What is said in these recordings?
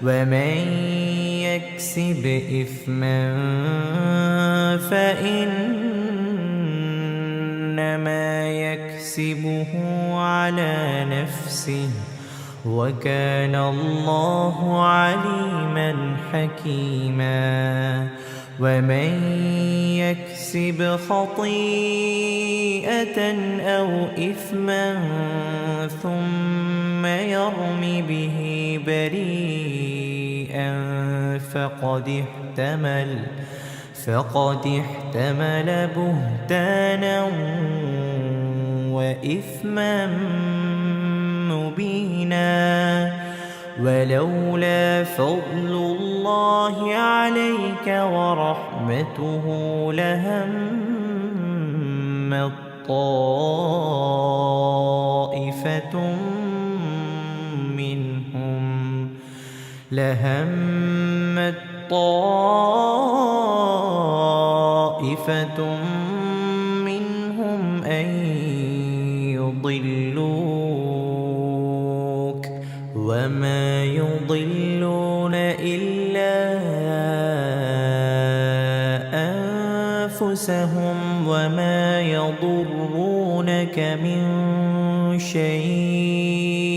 ومن يكسب إثما فإنما يكسبه على نفسه وكان الله عليما حكيما ومن يكسب خطيئة أو إثما ثم يرم به بريئا فقد احتمل بهتانا وإثما مبينا ولولا فضل الله عليك ورحمته لهمت طائفة منهم أن يضلوك وما يضلون إلا أنفسهم وما يضرونك من شيء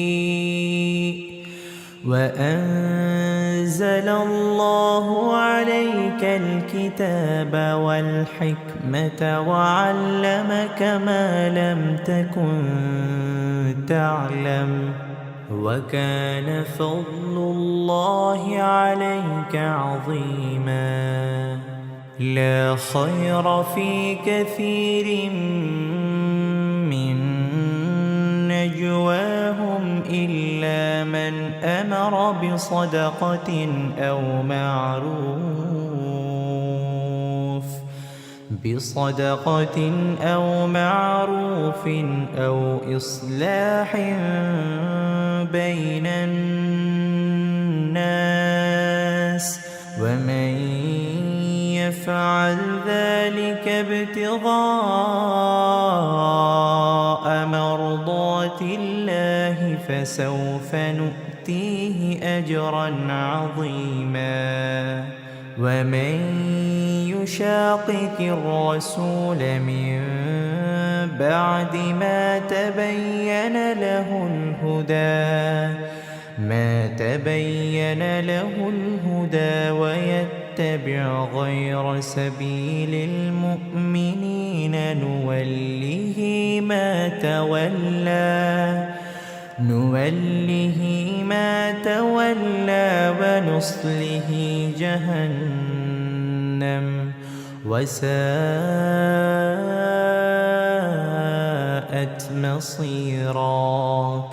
وأنزل الله عليك الكتاب والحكمة وعلمك ما لم تكن تعلم وكان فضل الله عليك عظيما لا خير في كثير من نجواهم إلا من أمر بصدقة أو معروف أو إصلاح بين الناس ومن يفعل ذلك ابتغاء مرضات الله فسوف نؤتيه أجرا عظيما ومن يشاقق الرسول من بعد ما تبين له الهدى ويتبع غير سبيل المؤمنين نوله ما تولى ونصله جهنم وساءت مصيرا.